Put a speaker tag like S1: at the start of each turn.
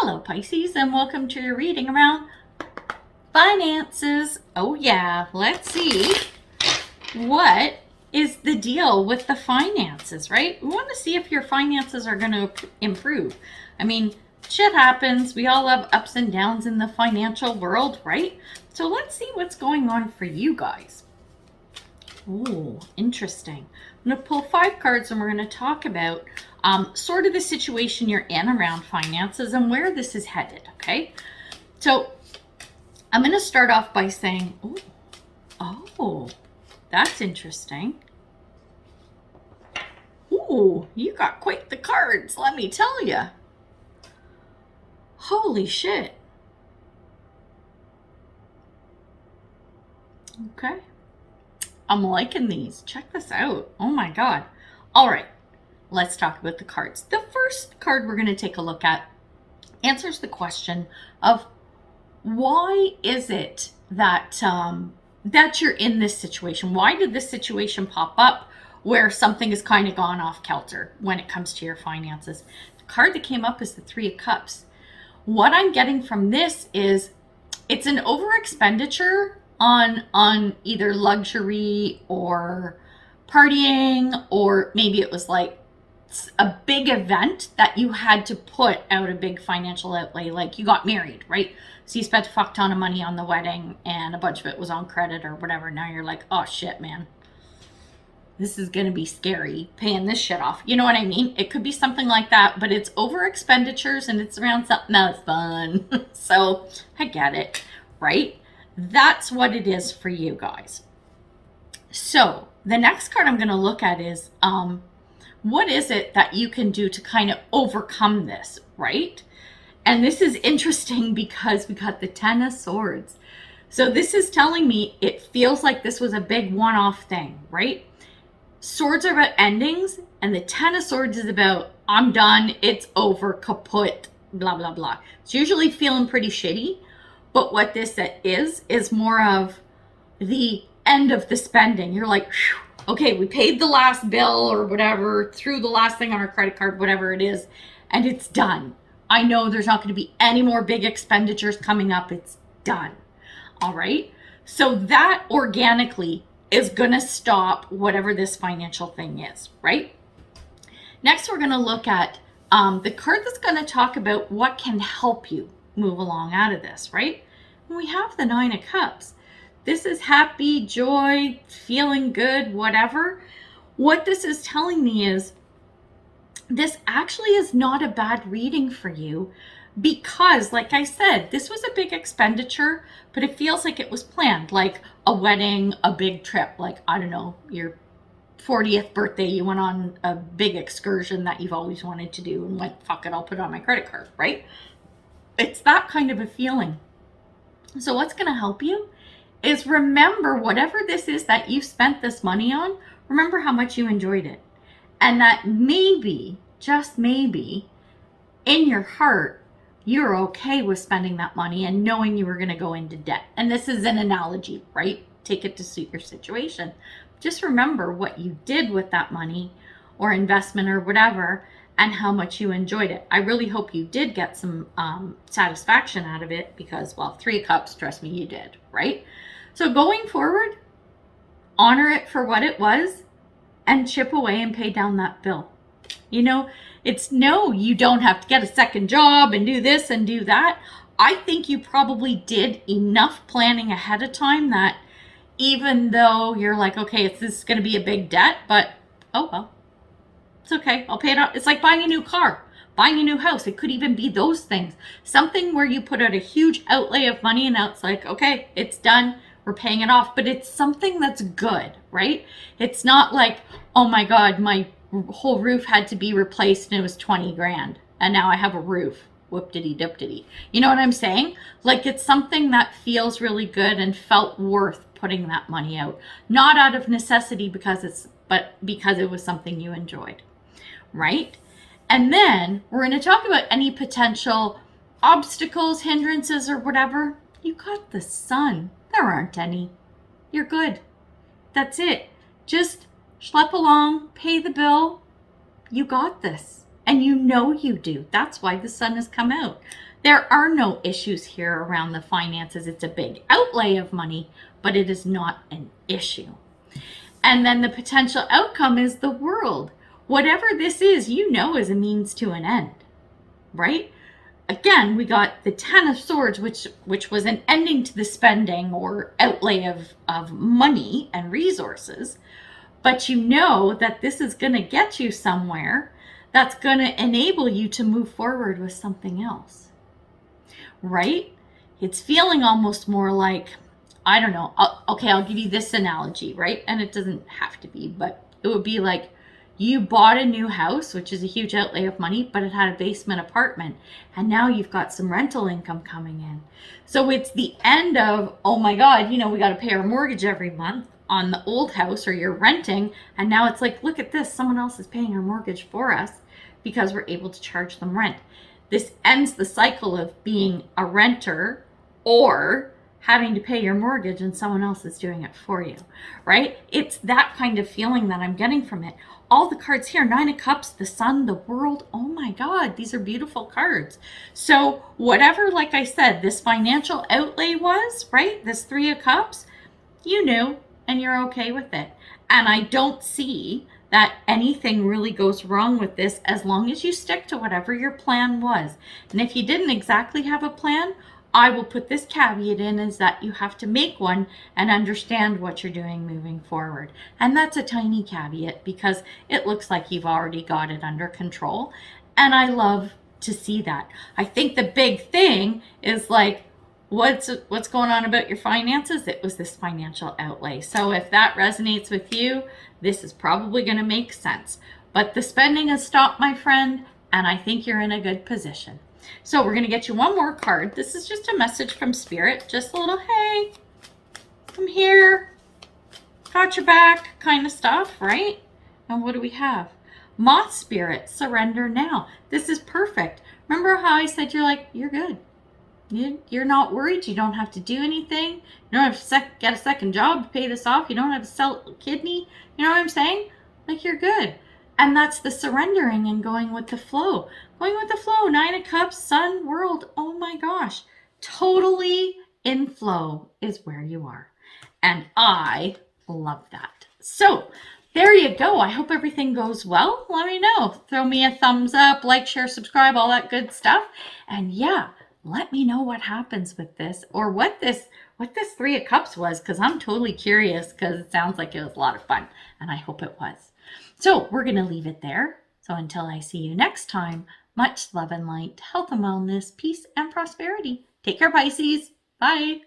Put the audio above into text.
S1: Hello, Pisces, and welcome to your reading around finances. Oh yeah, let's see what is the deal with the finances, right? We want to see if your finances are going to improve. I mean, shit happens. We all have ups and downs in the financial world, right? So let's see what's going on for you guys. Oh, interesting. I'm going to pull 5 cards and we're going to talk about sort of the situation you're in around finances and where this is headed, okay? So I'm going to start off by saying, oh, that's interesting. Ooh, you got quite the cards, let me tell you. Holy shit. Okay. I'm liking these. Check this out. Oh my God. All right. Let's talk about the cards. The first card we're going to take a look at answers the question of why is it that that you're in this situation? Why did this situation pop up where something has kind of gone off kilter when it comes to your finances? The card that came up is the 3 of Cups. What I'm getting from this is it's an over expenditure on either luxury or partying, or maybe it was like a big event that you had to put out a big financial outlay, like you got married, right? So you spent a fuck ton of money on the wedding and a bunch of it was on credit or whatever. Now you're like, oh shit, man, this is going to be scary paying this shit off. You know what I mean? It could be something like that, but it's over expenditures and it's around something that's fun. So I get it, right? That's what it is for you guys. So the next card I'm going to look at is, what is it that you can do to kind of overcome this, right? And this is interesting because we got the 10 of Swords. So this is telling me it feels like this was a big one-off thing, right? Swords are about endings, and the 10 of Swords is about, I'm done, it's over, kaput, blah, blah, blah. It's usually feeling pretty shitty, but what this is more of the end of the spending. You're like, okay, we paid the last bill or whatever, threw the last thing on our credit card, whatever it is, and it's done. I know there's not going to be any more big expenditures coming up. It's done. All right. So that organically is going to stop whatever this financial thing is, right? Next, we're going to look at the card that's going to talk about what can help you move along out of this, right? And we have the 9 of Cups. This is happy, joy, feeling good, whatever. What this is telling me is this actually is not a bad reading for you because, like I said, this was a big expenditure, but it feels like it was planned, like a wedding, a big trip, like, I don't know, your 40th birthday, you went on a big excursion that you've always wanted to do and went, fuck it, I'll put it on my credit card, right? It's that kind of a feeling. So what's going to help you is remember whatever this is that you spent this money on, remember how much you enjoyed it. And that maybe, just maybe, in your heart, you're okay with spending that money and knowing you were going to go into debt. And this is an analogy, right? Take it to suit your situation. Just remember what you did with that money or investment or whatever and how much you enjoyed it. I really hope you did get some satisfaction out of it because, well, 3 of Cups, trust me, you did, right? So going forward, honor it for what it was and chip away and pay down that bill. You know, it's no, you don't have to get a second job and do this and do that. I think you probably did enough planning ahead of time that even though you're like, okay, this is going to be a big debt, but oh well, it's okay. I'll pay it off. It's like buying a new car, buying a new house. It could even be those things. Something where you put out a huge outlay of money and now it's like, okay, it's done. We're paying it off. But it's something that's good, right? It's not like, oh my God, my whole roof had to be replaced and it was 20 grand. And now I have a roof. Whoop-diddy-dip-diddy. You know what I'm saying? Like it's something that feels really good and felt worth putting that money out. Not out of necessity but because it was something you enjoyed. Right? And then we're going to talk about any potential obstacles, hindrances, or whatever. You got the Sun. There aren't any. You're good. That's it. Just schlep along, pay the bill. You got this. And you know you do. That's why the sun has come out. There are no issues here around the finances. It's a big outlay of money, but it is not an issue. And then the potential outcome is the world. Whatever this is, you know, is a means to an end, right? Again, we got the Ten of Swords, which was an ending to the spending or outlay of money and resources. But you know that this is going to get you somewhere that's going to enable you to move forward with something else, right? It's feeling almost more like, I don't know. I'll give you this analogy, right? And it doesn't have to be, but it would be like you bought a new house, which is a huge outlay of money, but it had a basement apartment. And now you've got some rental income coming in. So it's the end of, oh my God, you know, we got to pay our mortgage every month on the old house, or you're renting. And now it's like, look at this. Someone else is paying our mortgage for us because we're able to charge them rent. This ends the cycle of being a renter or having to pay your mortgage and someone else is doing it for you, right? It's that kind of feeling that I'm getting from it. All the cards here, Nine of Cups, the Sun, the World. Oh my God, these are beautiful cards. So whatever, like I said, this financial outlay was, right? This Three of Cups, you knew, and you're okay with it. And I don't see that anything really goes wrong with this as long as you stick to whatever your plan was. And if you didn't exactly have a plan, I will put this caveat in, is that you have to make one and understand what you're doing moving forward. And that's a tiny caveat because it looks like you've already got it under control. And I love to see that. I think the big thing is like, what's going on about your finances? It was this financial outlay. So if that resonates with you, this is probably going to make sense. But the spending has stopped, my friend, and I think you're in a good position. So we're going to get you one more card. This is just a message from Spirit. Just a little, hey, I'm here, got your back kind of stuff, right? And what do we have? Moth Spirit, surrender now. This is perfect. Remember how I said you're good. You're not worried. You don't have to do anything. You don't have to get a second job to pay this off. You don't have to sell a kidney. You know what I'm saying? Like, you're good. And that's the surrendering and going with the flow. Going with the flow. Nine of Cups, Sun, World. Oh my gosh. Totally in flow is where you are. And I love that. So there you go. I hope everything goes well. Let me know. Throw me a thumbs up, like, share, subscribe, all that good stuff. And yeah, let me know what happens with this, or what this Three of Cups was, because I'm totally curious, because it sounds like it was a lot of fun, and I hope it was. So we're going to leave it there. So until I see you next time, much love and light, health and wellness, peace and prosperity. Take care, Pisces. Bye.